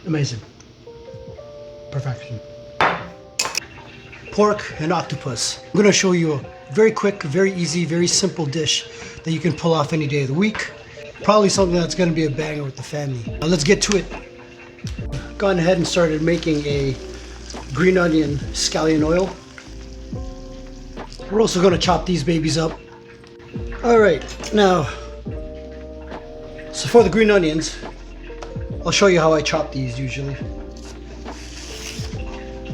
Amazing. Perfection. Pork and octopus. I'm gonna show you a very quick, very easy, very simple dish that you can pull off any day of the week. Probably something that's gonna be a banger with the family. Now let's get to it. Gone ahead and started making a green onion scallion oil. We're also gonna chop these babies up. All right, now, so for the green onions, I'll show you how I chop these usually.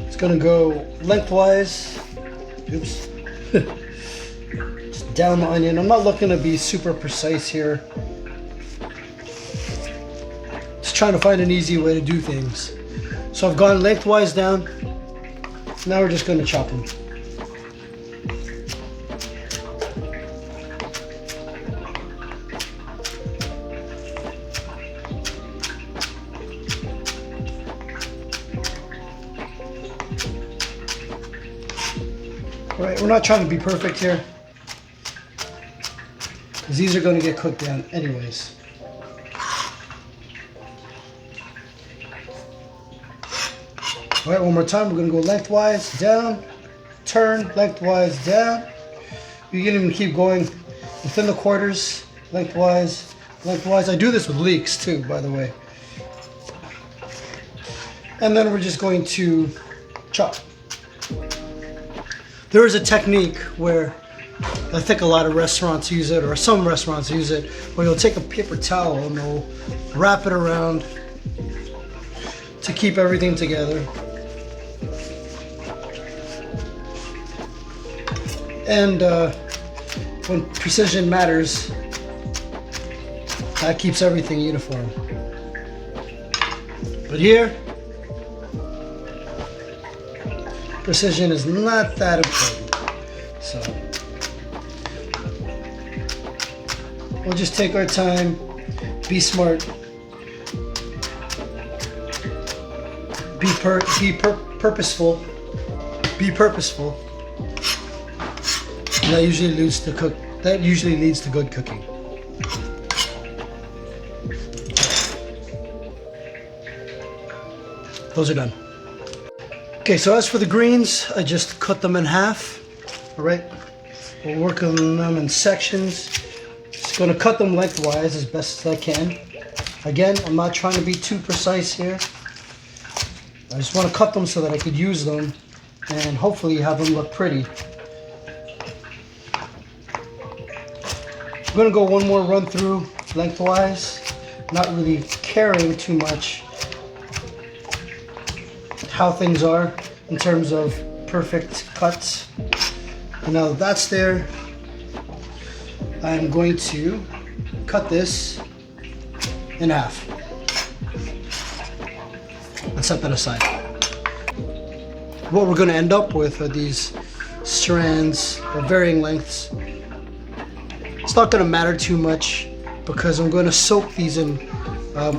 It's gonna go lengthwise. Oops. Just down the onion. I'm not looking to be super precise here. Just trying to find an easy way to do things. So I've gone lengthwise down. Now we're just gonna chop them. All right, we're not trying to be perfect here, because these are going to get cooked down anyways. All right, one more time. We're going to go lengthwise, down, turn, lengthwise, down. You can even keep going within the quarters, lengthwise, lengthwise. I do this with leeks too, by the way. And then we're just going to chop. There is a technique where I think a lot of restaurants use it, or some restaurants use it, where you'll take a paper towel and they'll wrap it around to keep everything together. And when precision matters, that keeps everything uniform. But here, precision is not that important. So we'll just take our time, be smart, be purposeful, be purposeful. And that usually leads to good cooking. Those are done. Okay, so as for the greens, I just cut them in half. All right, we'll work on them in sections. Just gonna cut them lengthwise as best as I can. Again, I'm not trying to be too precise here. I just want to cut them so that I could use them and hopefully have them look pretty. I'm gonna go one more run through lengthwise, not really caring too much how things are in terms of perfect cuts. And now that that's there, I'm going to cut this in half and set that aside. What we're going to end up with are these strands of varying lengths. It's not going to matter too much because I'm going to soak these in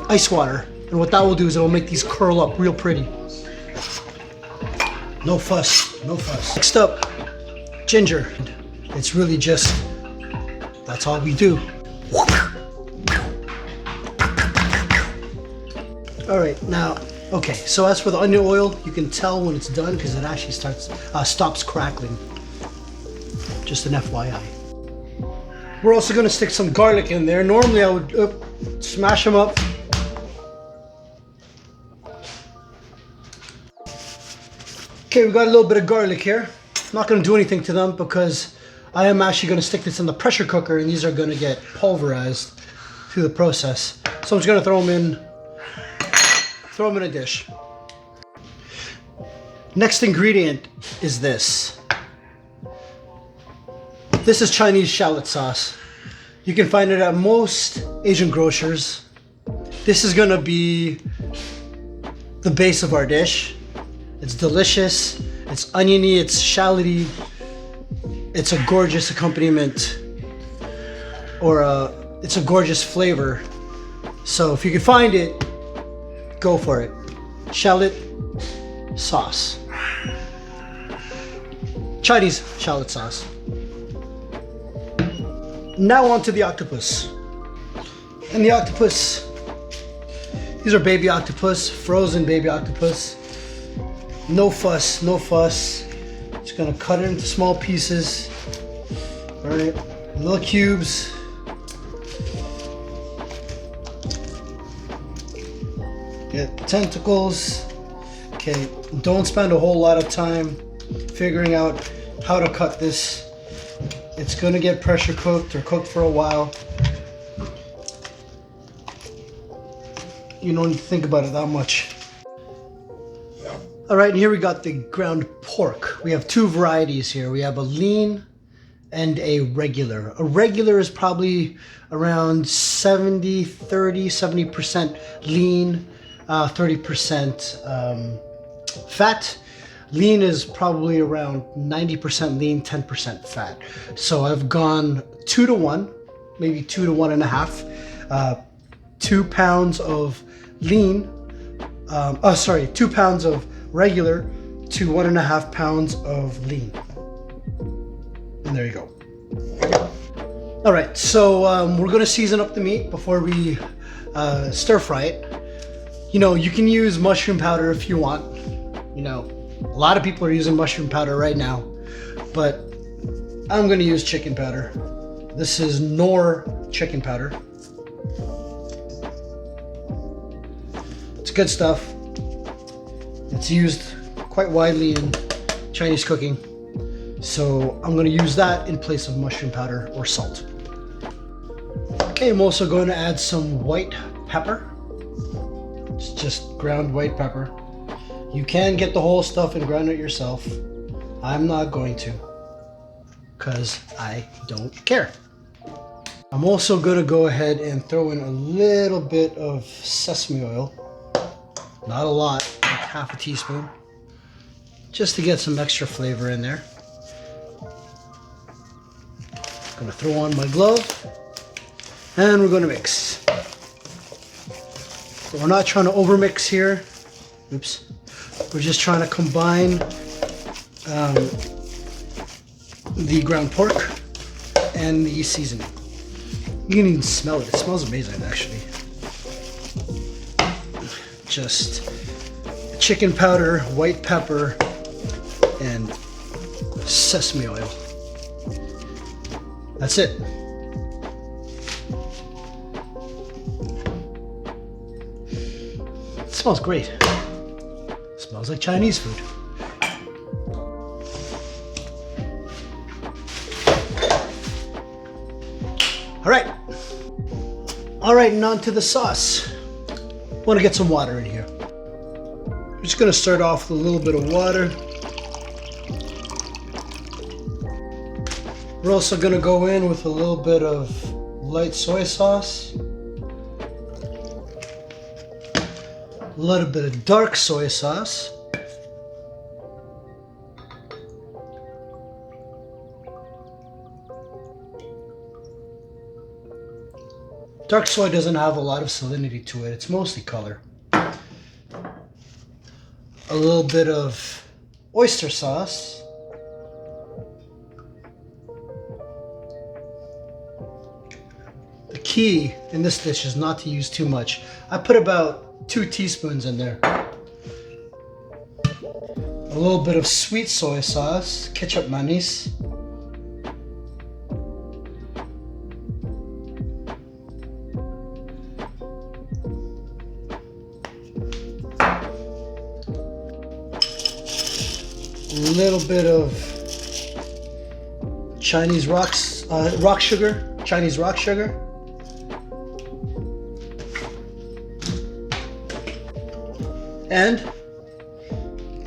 ice water, and what that will do is it'll make these curl up real pretty. No fuss, no fuss. Next up, ginger. It's really just, that's all we do. All right, now, okay, so as for the onion oil, you can tell when it's done because it actually stops crackling. Just an FYI. We're also gonna stick some garlic in there. Normally I would smash them up. Okay, we got a little bit of garlic here. I'm not going to do anything to them because I am actually going to stick this in the pressure cooker and these are going to get pulverized through the process. So I'm just going to throw them in a dish. Next ingredient is this. This is Chinese shallot sauce. You can find it at most Asian grocers. This is going to be the base of our dish. It's delicious, it's oniony, it's shalloty, it's a gorgeous accompaniment, or it's a gorgeous flavor. So if you can find it, go for it. Shallot sauce. Chinese shallot sauce. Now on to the octopus. And the octopus These are baby octopus, frozen baby octopus. No fuss, no fuss. Just gonna cut it into small pieces. All right, little cubes. Get tentacles. Okay, don't spend a whole lot of time figuring out how to cut this. It's gonna get pressure cooked or cooked for a while. You don't need to think about it that much. All right, and here we got the ground pork. We have two varieties here. We have a lean and a regular. A regular is probably around 70% lean, 30% fat. Lean is probably around 90% lean, 10% fat. So I've gone 2 to 1, maybe 2 to 1.5. 2 pounds of lean, 2 pounds of regular to 1.5 pounds of lean. And there you go. All right, so we're gonna season up the meat before we stir fry it. You know, you can use mushroom powder if you want. You know, a lot of people are using mushroom powder right now, but I'm gonna use chicken powder. This is Knorr chicken powder. It's good stuff. It's used quite widely in Chinese cooking. So I'm gonna use that in place of mushroom powder or salt. Okay, I'm also going to add some white pepper. It's just ground white pepper. You can get the whole stuff and grind it yourself. I'm not going to, because I don't care. I'm also gonna go ahead and throw in a little bit of sesame oil. Not a lot, like half a teaspoon, just to get some extra flavor in there. Gonna throw on my glove, and we're gonna mix. So we're not trying to overmix here. Oops. We're just trying to combine the ground pork and the seasoning. You can even smell it. It smells amazing, actually. Just chicken powder, white pepper, and sesame oil. That's it. It smells great. It smells like Chinese food. All right, and on to the sauce. I want to get some water in here. I'm just going to start off with a little bit of water. We're also going to go in with a little bit of light soy sauce, a little bit of dark soy sauce, dark soy doesn't have a lot of salinity to it. It's mostly color. A little bit of oyster sauce. The key in this dish is not to use too much. I put about 2 teaspoons in there. A little bit of sweet soy sauce, ketchup mayonnaise. A little bit of Chinese rock sugar, Chinese rock sugar. And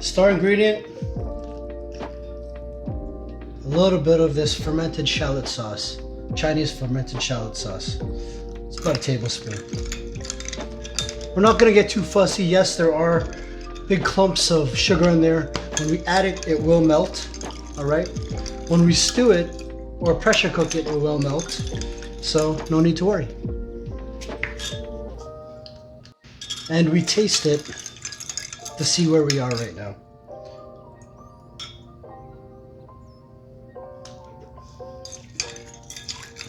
star ingredient, a little bit of this fermented shallot sauce, Chinese fermented shallot sauce. It's about a tablespoon. We're not gonna get too fussy. Yes, there are big clumps of sugar in there. When we add it, it will melt, all right? When we stew it or pressure cook it, it will melt. So no need to worry. And we taste it to see where we are right now.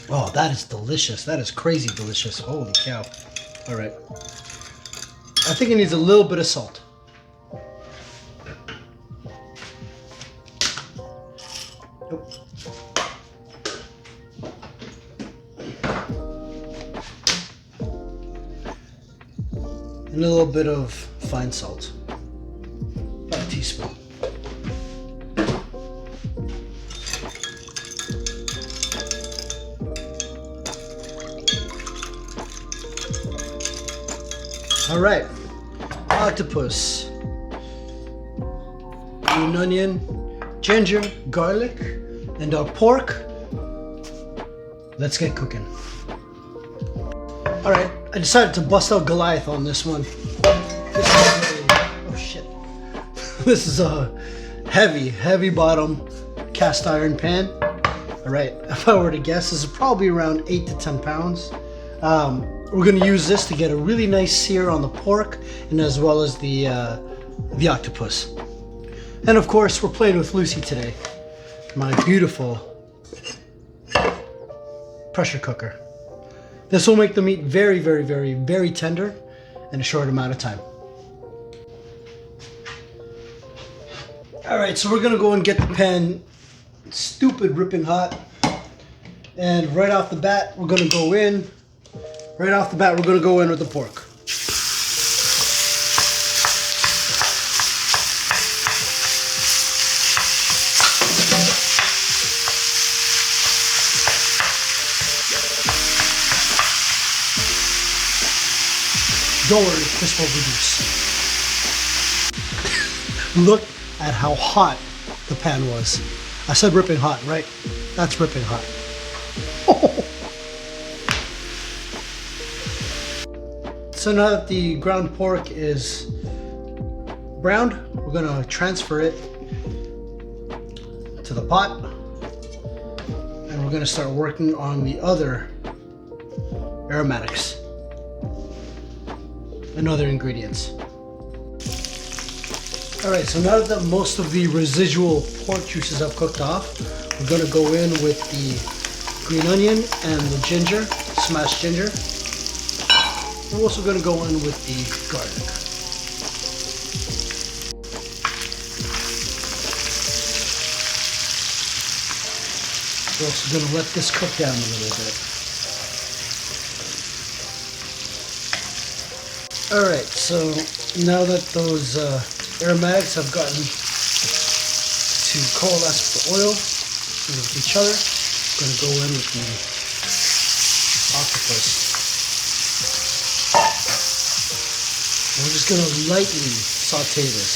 Oh, that is delicious. That is crazy delicious. Holy cow. All right. I think it needs a little bit of salt. Nope. And a little bit of fine salt. About a teaspoon. All right, octopus, green onion, ginger, garlic, and our pork. Let's get cooking. All right, I decided to bust out Goliath on this one. Oh shit. This is a heavy bottom cast iron pan. All right, if I were to guess, this is probably around 8 to 10 pounds. We're going to use this to get a really nice sear on the pork and as well as the octopus. And of course, we're playing with Lucy today, my beautiful pressure cooker. This will make the meat very tender in a short amount of time. All right, so we're going to go and get the pan stupid ripping hot. And right off the bat, we're going to go in. Right off the bat, we're going to go in with the pork. Don't worry, this will reduce. Look at how hot the pan was. I said ripping hot, right? That's ripping hot. So now that the ground pork is browned, we're gonna transfer it to the pot and we're gonna start working on the other aromatics and other ingredients. All right, so now that most of the residual pork juices have cooked off, we're gonna go in with the green onion and the ginger, smashed ginger. We're also going to go in with the garlic. We're also going to let this cook down a little bit. Alright, so now that those aromatics have gotten to coalesce with the oil and with each other, I'm going to go in with the octopus. We're just going to lightly saute this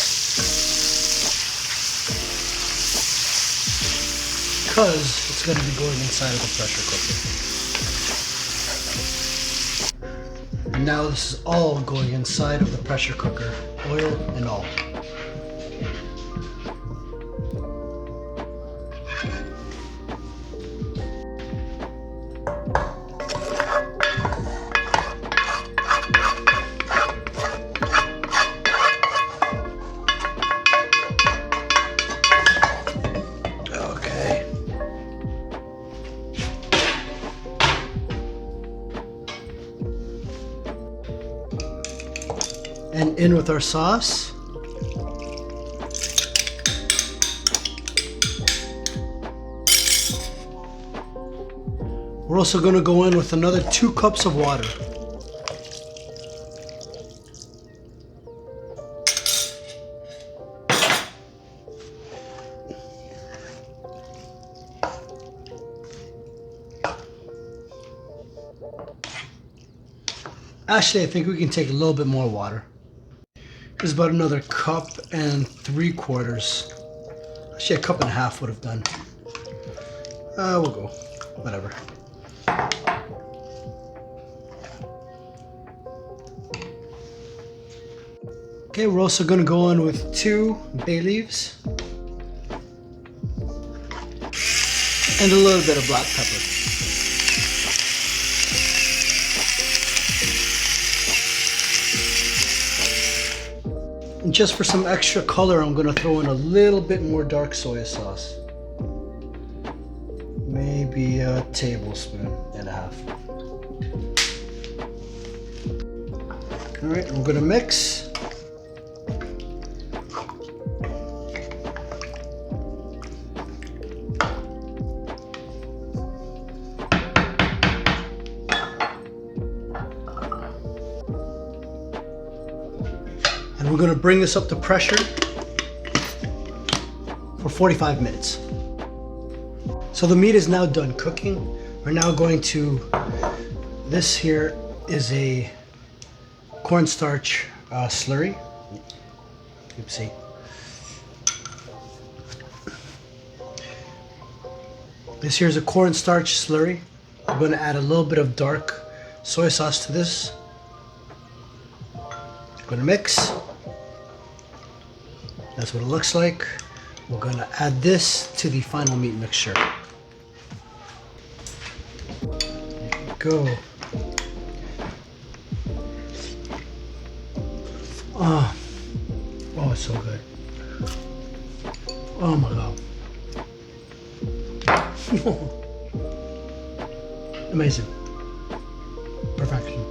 because it's going to be going inside of the pressure cooker. And now this is all going inside of the pressure cooker, oil and all. And in with our sauce. We're also going to go in with another 2 cups of water. Actually, I think we can take a little bit more water. There's about another 1 3/4 cups. Actually, 1.5 cups would have done. We'll go. Whatever. Okay, we're also going to go in with 2 bay leaves and a little bit of black pepper. And just for some extra color, I'm going to throw in a little bit more dark soy sauce. Maybe a tablespoon and a half. All right, we're gonna mix. And we're gonna bring this up to pressure for 45 minutes. So the meat is now done cooking. We're now going to, this here is a cornstarch slurry. Oopsie. This here is a cornstarch slurry. I'm going to add a little bit of dark soy sauce to this. I'm going to mix. That's what it looks like. We're going to add this to the final meat mixture. There we go. Oh, it's so good. Oh my God. Amazing. Perfection.